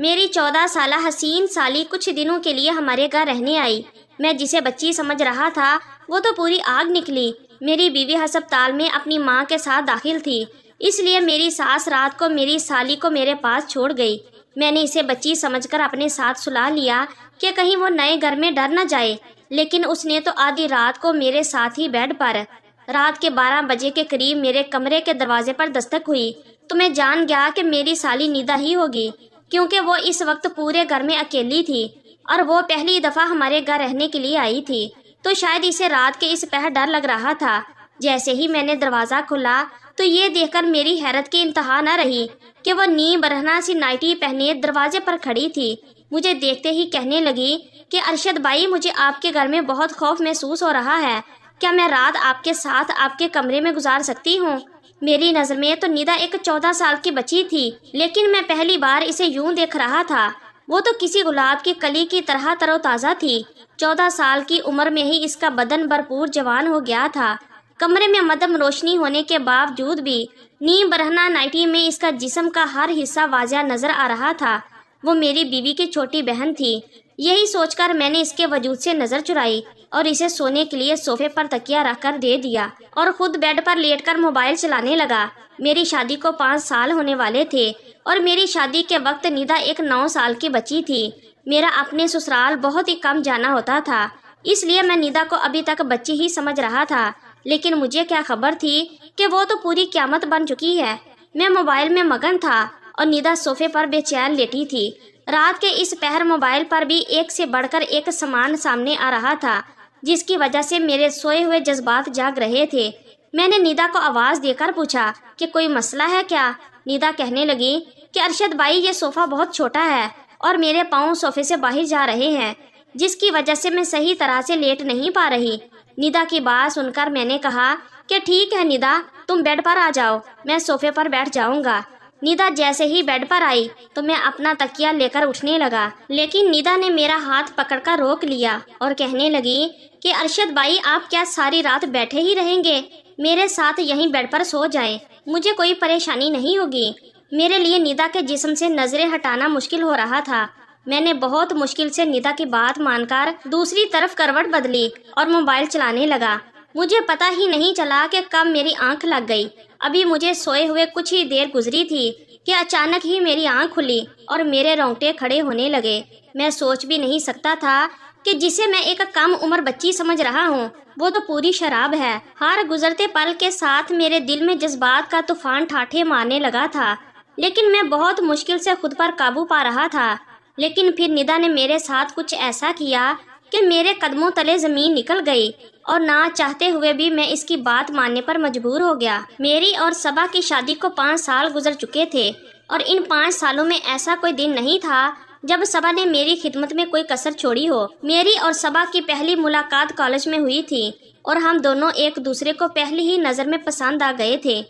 میری 14 سالہ حسین سالی کچھ دنوں کے لیے ہمارے گھر رہنے آئی۔ میں جسے بچی سمجھ رہا تھا وہ تو پوری آگ نکلی۔ میری بیوی ہسپتال میں اپنی ماں کے ساتھ داخل تھی، اس لیے میری ساس رات کو میری سالی کو میرے پاس چھوڑ گئی۔ میں نے اسے بچی سمجھ کر اپنے ساتھ سلا لیا کہ کہیں وہ نئے گھر میں ڈر نہ جائے، لیکن اس نے تو آدھی رات کو میرے ساتھ ہی بیڈ پر رات کے 12 بجے کے قریب میرے کمرے کے دروازے پر دستک ہوئی تو میں جان گیا کہ میری سالی نیدا ہی ہوگی، کیونکہ وہ اس وقت پورے گھر میں اکیلی تھی اور وہ پہلی دفعہ ہمارے گھر رہنے کے لیے آئی تھی، تو شاید اسے رات کے اس پہر ڈر لگ رہا تھا۔ جیسے ہی میں نے دروازہ کھولا تو یہ دیکھ کر میری حیرت کی انتہا نہ رہی کہ وہ نیم برہنہ سی نائٹی پہنے دروازے پر کھڑی تھی۔ مجھے دیکھتے ہی کہنے لگی کہ ارشد بھائی، مجھے آپ کے گھر میں بہت خوف محسوس ہو رہا ہے، کیا میں رات آپ کے ساتھ آپ کے کمرے میں گزار سکتی ہوں؟ میری نظر میں تو نیدا ایک 14 سال کی بچی تھی، لیکن میں پہلی بار اسے یوں دیکھ رہا تھا۔ وہ تو کسی گلاب کی کلی کی طرح تر و تازہ تھی۔ 14 سال کی عمر میں ہی اس کا بدن بھرپور جوان ہو گیا تھا۔ کمرے میں مدھم روشنی ہونے کے باوجود بھی نیم برہنہ نائٹی میں اس کا جسم کا ہر حصہ واضح نظر آ رہا تھا۔ وہ میری بیوی کی چھوٹی بہن تھی۔ یہی سوچ کر میں نے اس کے وجود سے نظر چرائی اور اسے سونے کے لیے صوفے پر تکیہ رکھ کر دے دیا اور خود بیڈ پر لیٹ کر موبائل چلانے لگا۔ میری شادی کو 5 سال ہونے والے تھے اور میری شادی کے وقت نیدا ایک 9 سال کی بچی تھی۔ میرا اپنے سسرال بہت ہی کم جانا ہوتا تھا، اس لیے میں نیدا کو ابھی تک بچی ہی سمجھ رہا تھا، لیکن مجھے کیا خبر تھی کہ وہ تو پوری قیامت بن چکی ہے۔ میں موبائل میں مگن تھا اور نیدا صوفے پر بے چین لیٹی تھی۔ رات کے اس پہر موبائل پر بھی ایک سے بڑھ کر ایک سامان سامنے آ رہا تھا، جس کی وجہ سے میرے سوئے ہوئے جذبات جاگ رہے تھے۔ میں نے نیدا کو آواز دے کر پوچھا کہ کوئی مسئلہ ہے کیا؟ نیدا کہنے لگی کہ ارشد بھائی، یہ صوفہ بہت چھوٹا ہے اور میرے پاؤں صوفے سے باہر جا رہے ہیں، جس کی وجہ سے میں صحیح طرح سے لیٹ نہیں پا رہی۔ نیدا کی بات سن کر میں نے کہا کہ ٹھیک ہے نیدا، تم بیڈ پر آ جاؤ، میں صوفے پر بیٹھ جاؤں گا۔ نیدا جیسے ہی بیڈ پر آئی تو میں اپنا تکیہ لے کر اٹھنے لگا، لیکن نیدا نے میرا ہاتھ پکڑ کر روک لیا اور کہنے لگی کہ ارشد بھائی، آپ کیا ساری رات بیٹھے ہی رہیں گے؟ میرے ساتھ یہیں بیڈ پر سو جائیں، مجھے کوئی پریشانی نہیں ہوگی۔ میرے لیے نیدا کے جسم سے نظریں ہٹانا مشکل ہو رہا تھا۔ میں نے بہت مشکل سے نیدا کی بات مان کر دوسری طرف کروٹ بدلی اور موبائل چلانے لگا۔ مجھے پتہ ہی نہیں چلا کہ کب میری آنکھ لگ گئی۔ ابھی مجھے سوئے ہوئے کچھ ہی دیر گزری تھی کہ اچانک ہی میری آنکھ کھلی اور میرے رونگٹے کھڑے ہونے لگے۔ میں سوچ بھی نہیں سکتا تھا کہ جسے میں ایک کم عمر بچی سمجھ رہا ہوں وہ تو پوری شراب ہے۔ ہر گزرتے پل کے ساتھ میرے دل میں جذبات کا طوفان ٹھاٹھے مارنے لگا تھا، لیکن میں بہت مشکل سے خود پر قابو پا رہا تھا۔ لیکن پھر نیدا نے میرے ساتھ کچھ ایسا کیا کہ میرے قدموں تلے زمین نکل گئی اور نہ چاہتے ہوئے بھی میں اس کی بات ماننے پر مجبور ہو گیا۔ میری اور صبا کی شادی کو 5 سال گزر چکے تھے اور ان 5 سالوں میں ایسا کوئی دن نہیں تھا جب صبا نے میری خدمت میں کوئی کسر چھوڑی ہو۔ میری اور صبا کی پہلی ملاقات کالج میں ہوئی تھی اور ہم دونوں ایک دوسرے کو پہلی ہی نظر میں پسند آ گئے تھے۔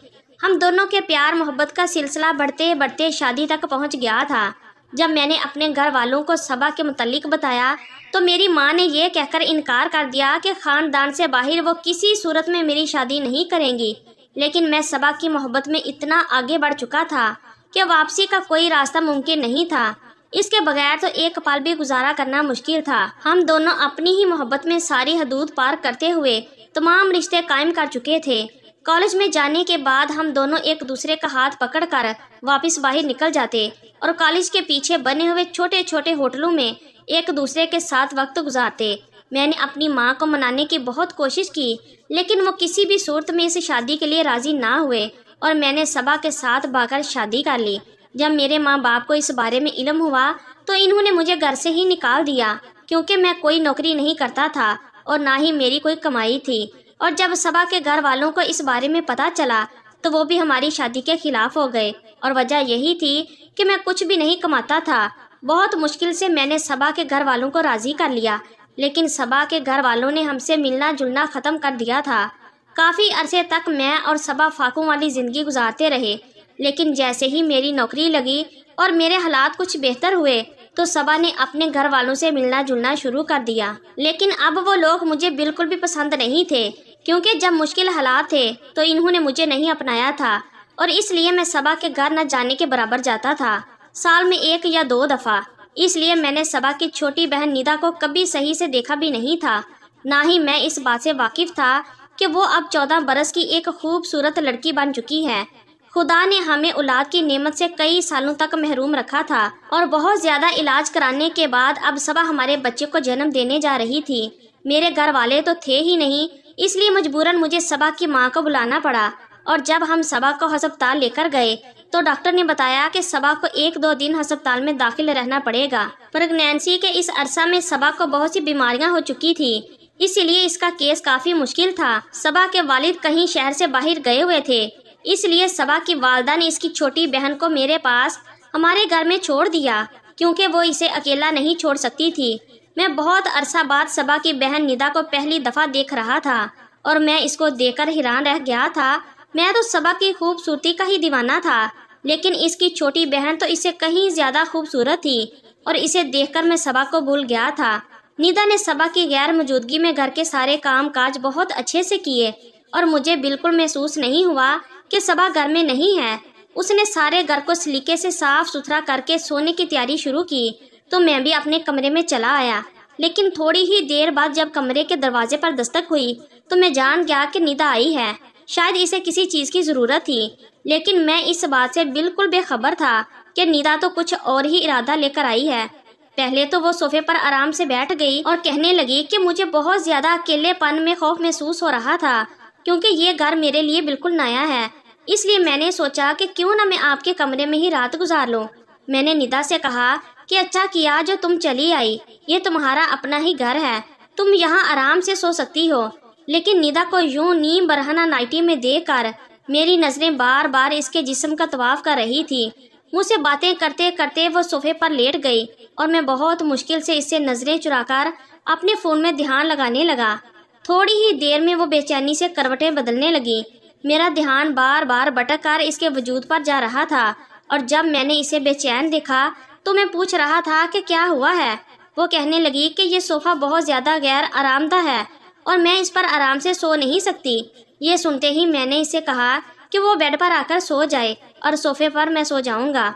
ہم دونوں کے پیار محبت کا سلسلہ بڑھتے بڑھتے شادی تک پہنچ گیا تھا۔ جب میں نے اپنے گھر والوں کو صبا کے متعلق بتایا تو میری ماں نے یہ کہہ کر انکار کر دیا کہ خاندان سے باہر وہ کسی صورت میں میری شادی نہیں کریں گی، لیکن میں صبا کی محبت میں اتنا آگے بڑھ چکا تھا کہ واپسی کا کوئی راستہ ممکن نہیں تھا۔ اس کے بغیر تو ایک پل بھی گزارا کرنا مشکل تھا۔ ہم دونوں اپنی ہی محبت میں ساری حدود پار کرتے ہوئے تمام رشتے قائم کر چکے تھے۔ کالج میں جانے کے بعد ہم دونوں ایک دوسرے کا ہاتھ پکڑ کر واپس باہر نکل جاتے اور کالج کے پیچھے بنے ہوئے چھوٹے چھوٹے ہوٹلوں میں ایک دوسرے کے ساتھ وقت گزارتے۔ میں نے اپنی ماں کو منانے کی بہت کوشش کی، لیکن وہ کسی بھی صورت میں اس شادی کے لیے راضی نہ ہوئے اور میں نے صبا کے ساتھ بھاگ کر شادی کر لی۔ جب میرے ماں باپ کو اس بارے میں علم ہوا تو انہوں نے مجھے گھر سے ہی نکال دیا، کیونکہ میں کوئی نوکری نہیں کرتا تھا اور نہ ہی میری کوئی کمائی تھی۔ اور جب صبا کے گھر والوں کو اس بارے میں پتہ چلا تو وہ بھی ہماری شادی کے خلاف ہو گئے، اور وجہ یہی تھی کہ میں کچھ بھی نہیں کماتا تھا۔ بہت مشکل سے میں نے صبا کے گھر والوں کو راضی کر لیا، لیکن صبا کے گھر والوں نے ہم سے ملنا جلنا ختم کر دیا تھا۔ کافی عرصے تک میں اور صبا فاقوں والی زندگی گزارتے رہے، لیکن جیسے ہی میری نوکری لگی اور میرے حالات کچھ بہتر ہوئے تو صبا نے اپنے گھر والوں سے ملنا جلنا شروع کر دیا۔ لیکن اب وہ لوگ مجھے بالکل بھی پسند نہیں تھے، کیونکہ جب مشکل حالات تھے تو انہوں نے مجھے نہیں اپنایا تھا، اور اس لیے میں صبا کے گھر نہ جانے کے برابر جاتا تھا۔ سال میں 1 یا 2 دفعہ، اس لیے میں نے صبا کی چھوٹی بہن ندا کو کبھی صحیح سے دیکھا بھی نہیں تھا، نہ ہی میں اس بات سے واقف تھا کہ وہ اب 14 برس کی ایک خوبصورت لڑکی بن چکی ہے۔ خدا نے ہمیں اولاد کی نعمت سے کئی سالوں تک محروم رکھا تھا، اور بہت زیادہ علاج کرانے کے بعد اب صبا ہمارے بچے کو جنم دینے جا رہی تھی۔ میرے گھر والے تو تھے ہی نہیں، اس لیے مجبوراً مجھے صبا کی ماں کو بلانا پڑا، اور جب ہم صبا کو ہسپتال لے کر گئے تو ڈاکٹر نے بتایا کہ صبا کو 1-2 دن ہسپتال میں داخل رہنا پڑے گا۔ پریگنینسی کے اس عرصہ میں صبا کو بہت سی بیماریاں ہو چکی تھی، اسی لیے اس کا کیس کافی مشکل تھا۔ صبا کے والد کہیں شہر سے باہر گئے ہوئے تھے، اس لیے صبا کی والدہ نے اس کی چھوٹی بہن کو میرے پاس ہمارے گھر میں چھوڑ دیا، کیونکہ وہ اسے اکیلا نہیں چھوڑ سکتی تھی۔ میں بہت عرصہ بعد صبا کی بہن ندا کو پہلی دفعہ دیکھ رہا تھا، اور میں اس کو دیکھ کر حیران رہ گیا تھا۔ میں تو صبا کی خوبصورتی کا ہی دیوانہ تھا، لیکن اس کی چھوٹی بہن تو اس سے کہیں زیادہ خوبصورت تھی، اور اسے دیکھ کر میں صبا کو بھول گیا تھا۔ ندا نے صبا کی غیر موجودگی میں گھر کے سارے کام کاج بہت اچھے سے کیے، اور مجھے بالکل محسوس نہیں ہوا کہ صبا گھر میں نہیں ہے۔ اس نے سارے گھر کو سلیقے سے صاف ستھرا کر کے سونے کی تیاری شروع کی، تو میں بھی اپنے کمرے میں چلا آیا۔ لیکن تھوڑی ہی دیر بعد جب کمرے کے دروازے پر دستک ہوئی تو میں جان گیا کہ ندا آئی ہے، شاید اسے کسی چیز کی ضرورت تھی، لیکن میں اس بات سے بالکل بے خبر تھا کہ ندا تو کچھ اور ہی ارادہ لے کر آئی ہے۔ پہلے تو وہ صوفے پر آرام سے بیٹھ گئی اور کہنے لگی کہ مجھے بہت زیادہ اکیلے پن میں خوف محسوس ہو رہا تھا، کیونکہ یہ گھر میرے لیے بالکل نیا ہے، اس لیے میں نے سوچا کہ کیوں نہ میں آپ کے کمرے میں ہی رات گزار لوں۔ میں نے ندا سے کہا کہ اچھا کیا جو تم چلی آئی، یہ تمہارا اپنا ہی گھر ہے، تم یہاں آرام سے سو سکتی ہو۔ لیکن ندا کو یوں نیم برہنہ نائٹی میں دیکھ کر میری نظریں بار بار اس کے جسم کا طواف کر رہی تھی۔ مجھ سے باتیں کرتے کرتے وہ صوفے پر لیٹ گئی، اور میں بہت مشکل سے اس سے نظریں چرا کر اپنے فون میں دھیان لگانے لگا۔ تھوڑی ہی دیر میں وہ بے چینی سے کروٹیں بدلنے لگی۔ میرا دھیان بار بار بھٹک کر اس کے وجود پر جا رہا تھا، اور جب میں نے اسے بے چین دیکھا تو میں پوچھ رہا تھا کہ کیا ہوا ہے۔ وہ کہنے لگی کہ یہ صوفہ بہت زیادہ غیر آرام دہ ہے، اور میں اس پر آرام سے سو نہیں سکتی۔ یہ سنتے ہی میں نے اسے کہا کہ وہ بیڈ پر آ کر سو جائے، اور صوفے پر میں سو جاؤں گا۔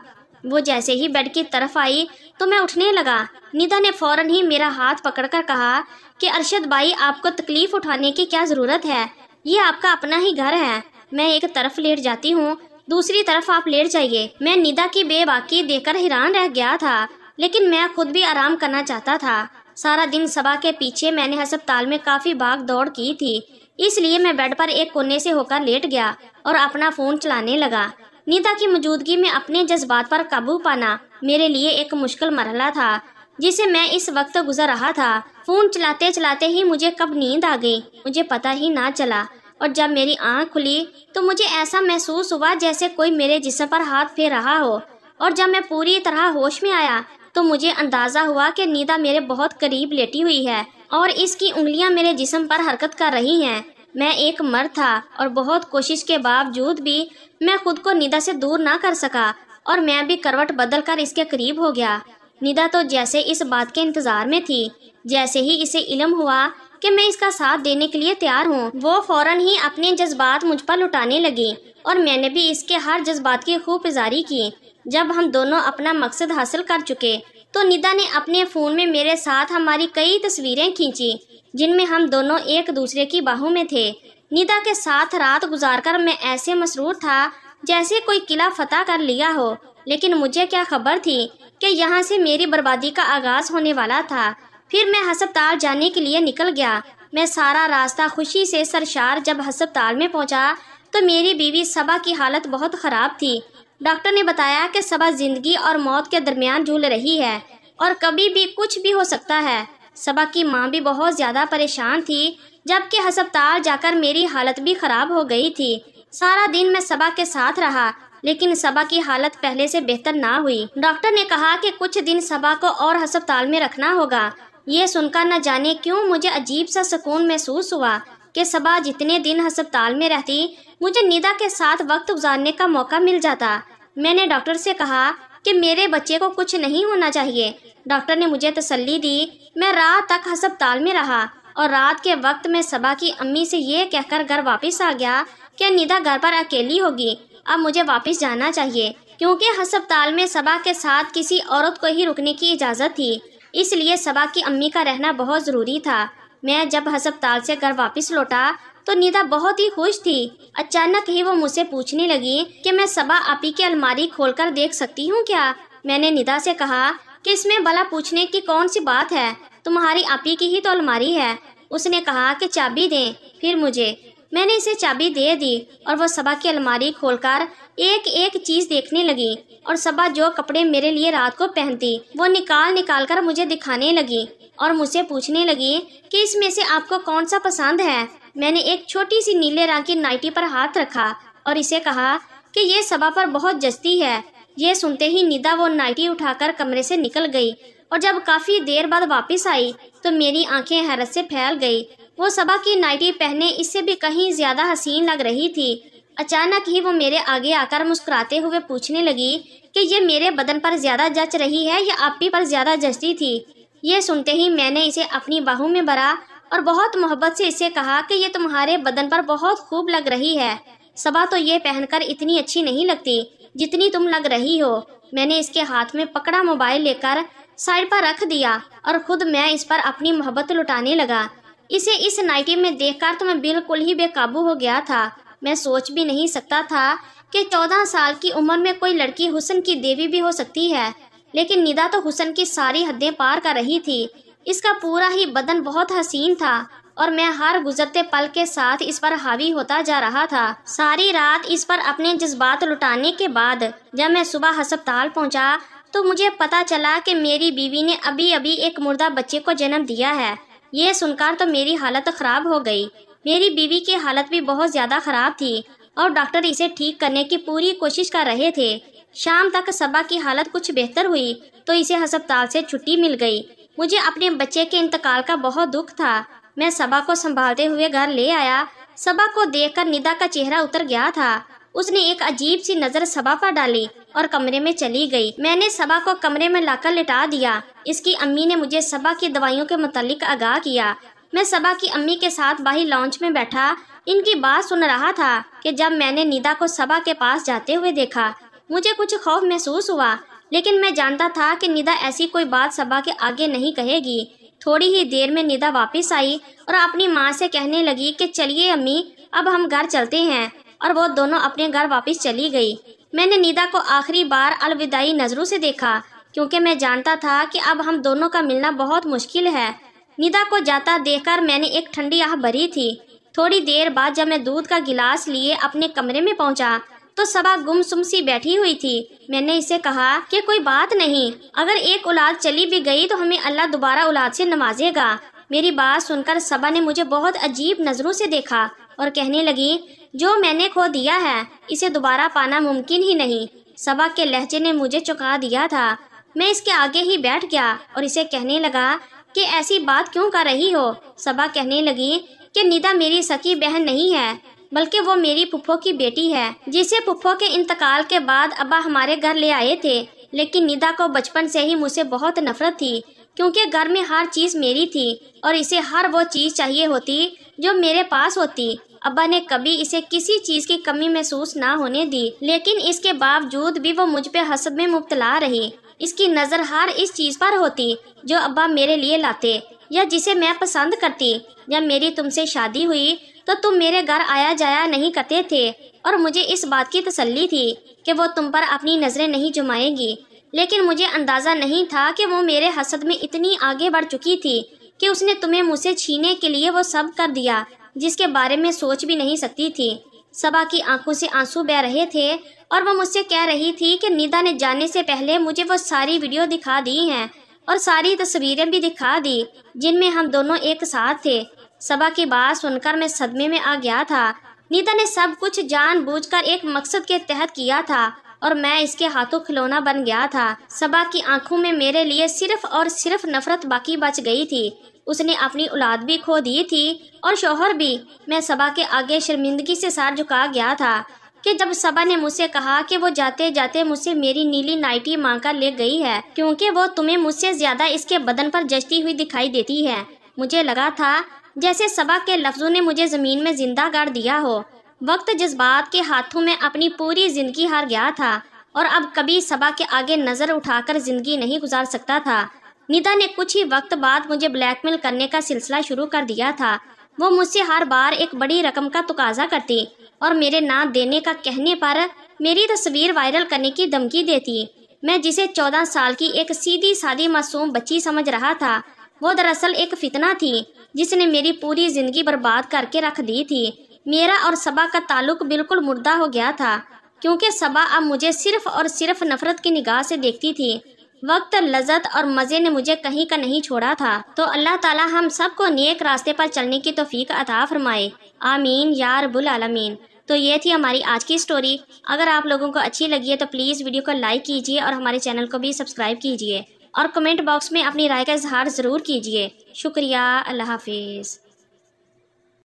وہ جیسے ہی بیڈ کی طرف آئی تو میں اٹھنے لگا۔ ندا نے فوراً ہی میرا ہاتھ پکڑ کر کہا کہ ارشد بھائی، آپ کو تکلیف اٹھانے کی کیا ضرورت ہے، یہ آپ کا اپنا ہی گھر ہے۔ میں ایک طرف لیٹ جاتی ہوں، دوسری طرف آپ لیٹ جائیے۔ میں ندا کی بے باکی دیکھ کر حیران رہ گیا تھا، لیکن میں خود بھی آرام کرنا چاہتا تھا۔ سارا دن صبا کے پیچھے میں نے ہسپتال میں کافی بھاگ دوڑ کی تھی، اس لیے میں بیڈ پر ایک کونے سے ہو کر لیٹ گیا اور اپنا فون چلانے لگا۔ ندا کی موجودگی میں اپنے جذبات پر قابو پانا میرے لیے ایک مشکل مرحلہ تھا، جسے میں اس وقت گزر رہا تھا۔ فون چلاتے چلاتے ہی مجھے کب نیند آ گئی مجھے پتہ ہی نہ چلا، اور جب میری آنکھ کھلی تو مجھے ایسا محسوس ہوا جیسے کوئی میرے جسم پر ہاتھ پھیر رہا ہو، اور جب میں پوری طرح ہوش میں آیا تو مجھے اندازہ ہوا کہ ندا میرے بہت قریب لیٹی ہوئی ہے، اور اس کی انگلیاں میرے جسم پر حرکت کر رہی ہیں۔ میں ایک مرد تھا، اور بہت کوشش کے باوجود بھی میں خود کو ندا سے دور نہ کر سکا، اور میں بھی کروٹ بدل کر اس کے قریب ہو گیا۔ ندا تو جیسے اس بات کے انتظار میں تھی، جیسے ہی اسے علم ہوا کہ میں اس کا ساتھ دینے کے لیے تیار ہوں، وہ فوراً ہی اپنے جذبات مجھ پر لٹانے لگی، اور میں نے بھی اس کے ہر جذبات کی خوب اظہاری کی۔ جب ہم دونوں اپنا مقصد حاصل کر چکے تو ندا نے اپنے فون میں میرے ساتھ ہماری کئی تصویریں کھینچی، جن میں ہم دونوں ایک دوسرے کی باہوں میں تھے۔ ندا کے ساتھ رات گزار کر میں ایسے مسرور تھا جیسے کوئی قلعہ فتح کر لیا ہو، لیکن مجھے کیا خبر تھی کہ یہاں سے میری بربادی کا آغاز ہونے والا تھا۔ پھر میں ہسپتال جانے کے لیے نکل گیا۔ میں سارا راستہ خوشی سے سرشار جب ہسپتال میں پہنچا تو میری بیوی صبا کی حالت بہت خراب تھی۔ ڈاکٹر نے بتایا کہ صبا زندگی اور موت کے درمیان جھول رہی ہے، اور کبھی بھی کچھ بھی ہو سکتا ہے۔ صبا کی ماں بھی بہت زیادہ پریشان تھی، جبکہ ہسپتال جا کر میری حالت بھی خراب ہو گئی تھی۔ سارا دن میں صبا کے ساتھ رہا، لیکن صبا کی حالت پہلے سے بہتر نہ ہوئی۔ ڈاکٹر نے کہا کہ کچھ دن صبا کو اور ہسپتال میں رکھنا ہوگا۔ یہ سن کر نہ جانے کیوں مجھے عجیب سا سکون محسوس ہوا کہ صبا جتنے دن ہسپتال میں رہتی مجھے ندا کے ساتھ وقت گزارنے کا موقع مل جاتا۔ میں نے ڈاکٹر سے کہا کہ میرے بچے کو کچھ نہیں ہونا چاہیے۔ ڈاکٹر نے مجھے تسلی دی۔ میں رات تک ہسپتال میں رہا، اور رات کے وقت میں صبا کی امی سے یہ کہہ کر گھر واپس آ گیا کہ ندا گھر پر اکیلی ہوگی، اب مجھے واپس جانا چاہیے۔ کیونکہ ہسپتال میں صبا کے ساتھ کسی عورت کو ہی رکنے کی اجازت تھی، اس لیے صبا کی امی کا رہنا بہت ضروری تھا۔ میں جب ہسپتال سے گھر واپس لوٹا تو ندا بہت ہی خوش تھی۔ اچانک ہی وہ مجھ سے پوچھنے لگی کہ میں صبا آپی کی الماری کھول کر دیکھ سکتی ہوں کیا؟ میں نے ندا سے کہا کہ اس میں بلا پوچھنے کی کون سی بات ہے، تمہاری آپی کی ہی تو الماری ہے۔ اس نے کہا کہ چابی دیں پھر مجھے۔ میں نے اسے چابی دے دی اور وہ صبا کی الماری کھول کر ایک ایک چیز دیکھنے لگی، اور صبا جو کپڑے میرے لیے رات کو پہنتی وہ نکال کر مجھے دکھانے لگی اور مجھ سے پوچھنے لگی کہ اس میں سے آپ کو کون سا پسند ہے۔ میں نے ایک چھوٹی سی نیلے رنگ کی نائٹی پر ہاتھ رکھا اور اسے کہا کہ یہ صبا پر بہت جچتی ہے۔ یہ سنتے ہی ندا وہ نائٹی اٹھا کر کمرے سے نکل گئی، اور جب کافی دیر بعد واپس آئی تو میری آنکھیں حیرت سے پھیل گئی۔ وہ صبا کی نائٹی پہنے اس سے بھی کہیں زیادہ حسین لگ رہی تھی۔ اچانک ہی وہ میرے آگے آ کر مسکراتے ہوئے پوچھنے لگی کہ یہ میرے بدن پر زیادہ جچ رہی ہے یا آپی پر زیادہ جچتی تھی۔ یہ سنتے ہی میں نے اسے اپنی باہوں میں بھرا اور بہت محبت سے اسے کہا کہ یہ تمہارے بدن پر بہت خوب لگ رہی ہے، صبا تو یہ پہن کر اتنی اچھی نہیں لگتی جتنی تم لگ رہی ہو۔ میں نے اس کے ہاتھ میں پکڑا موبائل لے کر سائڈ پر رکھ دیا اور خود میں اس پر اپنی محبت لٹانے لگا۔ اسے اس نائٹی میں دیکھ کر تو میں بالکل ہی بے قابو ہو گیا تھا۔ میں سوچ بھی نہیں سکتا تھا کہ 14 سال کی عمر میں کوئی لڑکی حسن کی دیوی بھی ہو سکتی ہے، لیکن ندا تو حسن کی ساری حدیں پار کر رہی تھی۔ اس کا پورا ہی بدن بہت حسین تھا اور میں ہر گزرتے پل کے ساتھ اس پر حاوی ہوتا جا رہا تھا۔ ساری رات اس پر اپنے جذبات لٹانے کے بعد جب میں صبح ہسپتال پہنچا تو مجھے پتا چلا کہ میری بیوی نے ابھی ایک مردہ بچے کو جنم دیا ہے۔ یہ سن کر تو میری حالت خراب ہو گئی۔ میری بیوی کی حالت بھی بہت زیادہ خراب تھی اور ڈاکٹر اسے ٹھیک کرنے کی پوری کوشش کر رہے تھے۔ شام تک صبا کی حالت کچھ بہتر ہوئی تو اسے ہسپتال سے چھٹی مل گئی۔ مجھے اپنے بچے کے انتقال کا بہت دکھ تھا۔ میں صبا کو سنبھالتے ہوئے گھر لے آیا۔ صبا کو دیکھ کر ندا کا چہرہ اتر گیا تھا۔ اس نے ایک عجیب سی نظر صبا پر ڈالی اور کمرے میں چلی گئی۔ میں نے صبا کو کمرے میں لا کر لٹا دیا۔ اس کی امی نے مجھے صبا کی دوائیوں کے متعلق آگاہ کیا۔ میں صبا کی امی کے ساتھ باہر لانچ میں بیٹھا ان کی بات سن رہا تھا کہ جب میں نے ندا کو صبا کے پاس جاتے ہوئے دیکھا مجھے کچھ خوف محسوس ہوا، لیکن میں جانتا تھا کہ ندا ایسی کوئی بات صبا کے آگے نہیں کہے گی۔ تھوڑی ہی دیر میں ندا واپس آئی اور اپنی ماں سے کہنے لگی کہ چلیے امی اب ہم گھر چلتے ہیں، اور وہ دونوں اپنے گھر واپس چلی گئی۔ میں نے ندا کو آخری بار الوداعی نظروں سے دیکھا کیونکہ میں جانتا تھا کہ اب ہم دونوں کا ملنا بہت مشکل ہے۔ ندا کو جاتا دیکھ کر میں نے ایک ٹھنڈی آہ بھری تھی۔ تھوڑی دیر بعد جب میں دودھ کا گلاس لیے اپنے کمرے میں پہنچا تو صبا گمسم سی بیٹھی ہوئی تھی۔ میں نے اسے کہا کہ کوئی بات نہیں، اگر ایک اولاد چلی بھی گئی تو ہمیں اللہ دوبارہ اولاد سے نوازے گا۔ میری بات سن کر صبا نے مجھے بہت عجیب نظروں سے دیکھا اور کہنے لگی جو میں نے کھو دیا ہے اسے دوبارہ پانا ممکن ہی نہیں۔ صبا کے لہجے نے مجھے چونکا دیا تھا۔ میں اس کے آگے ہی بیٹھ گیا اور اسے کہنے لگا کہ ایسی بات کیوں کر رہی ہو؟ صبا کہنے لگی کہ ندا میری سکی بہن نہیں ہے بلکہ وہ میری پھپھو کی بیٹی ہے جسے پھپھو کے انتقال کے بعد ابا ہمارے گھر لے آئے تھے، لیکن ندا کو بچپن سے ہی مجھ سے بہت نفرت تھی کیونکہ گھر میں ہر چیز میری تھی اور اسے ہر وہ چیز چاہیے ہوتی جو میرے پاس ہوتی۔ ابا نے کبھی اسے کسی چیز کی کمی محسوس نہ ہونے دی، لیکن اس کے باوجود بھی وہ مجھ پہ حسد میں مبتلا رہی۔ اس کی نظر ہر اس چیز پر ہوتی جو ابا میرے لیے لاتے یا جسے میں پسند کرتی۔ جب میری تم سے شادی ہوئی تو تم میرے گھر آیا جایا نہیں کرتے تھے اور مجھے اس بات کی تسلی تھی کہ وہ تم پر اپنی نظریں نہیں جمائے گی، لیکن مجھے اندازہ نہیں تھا کہ وہ میرے حسد میں اتنی آگے بڑھ چکی تھی کہ اس نے تمہیں مجھ سے چھینے کے لیے وہ سب کر دیا جس کے بارے میں سوچ بھی نہیں سکتی تھی۔ صبا کی آنکھوں سے آنسو بہہ رہے تھے اور وہ مجھ سے کہہ رہی تھی کہ ندا نے جانے سے پہلے مجھے وہ ساری ویڈیو دکھا دی ہیں اور ساری تصویریں بھی دکھا دی جن میں ہم دونوں ایک ساتھ تھے۔ صبا کی بات سن کر میں صدمے میں آ گیا تھا۔ ندا نے سب کچھ جان بوجھ کر ایک مقصد کے تحت کیا تھا اور میں اس کے ہاتھوں کھلونا بن گیا تھا۔ صبا کی آنکھوں میں میرے لیے صرف اور صرف نفرت باقی بچ گئی تھی۔ اس نے اپنی اولاد بھی کھو دی تھی اور شوہر بھی۔ میں صبا کے آگے شرمندگی سے سر جھکا گیا تھا کہ جب صبا نے مجھ سے کہا کہ وہ جاتے جاتے مجھ سے میری نیلی نائٹی مانگ کر لے گئی ہے کیونکہ وہ تمہیں مجھ سے زیادہ اس کے بدن پر جچتی ہوئی دکھائی دیتی ہے، مجھے لگا تھا جیسے صبا کے لفظوں نے مجھے زمین میں زندہ گاڑ دیا ہو۔ وقت جذبات کے ہاتھوں میں اپنی پوری زندگی ہار گیا تھا اور اب کبھی صبا کے آگے نظر اٹھا کر زندگی نہیں گزار سکتا تھا۔ ندا نے کچھ ہی وقت بعد مجھے بلیک میل کرنے کا سلسلہ شروع کر دیا تھا۔ وہ مجھ سے ہر بار ایک بڑی رقم کا تقاضا کرتی اور میرے نہ دینے کا کہنے پر میری تصویر وائرل کرنے کی دھمکی دیتی۔ میں جسے 14 سال کی ایک سیدھی سادی معصوم بچی سمجھ رہا تھا، وہ دراصل ایک فتنہ تھی جس نے میری پوری زندگی برباد کر کے رکھ دی تھی۔ میرا اور صبا کا تعلق بالکل مردہ ہو گیا تھا، کیونکہ صبا اب مجھے صرف اور صرف نفرت کی نگاہ سے دیکھتی تھی۔ وقت، لذت اور مزے نے مجھے کہیں کا نہیں چھوڑا تھا۔ تو اللہ تعالی ہم سب کو نیک راستے پر چلنے کی توفیق عطا فرمائے، آمین یا رب العالمین۔ تو یہ تھی ہماری آج کی سٹوری۔ اگر آپ لوگوں کو اچھی لگی ہے تو پلیز ویڈیو کو لائک کیجیے اور ہمارے چینل کو بھی سبسکرائب کیجیے، اور کمنٹ باکس میں اپنی رائے کا اظہار ضرور کیجیے۔ شکریہ، اللہ حافظ۔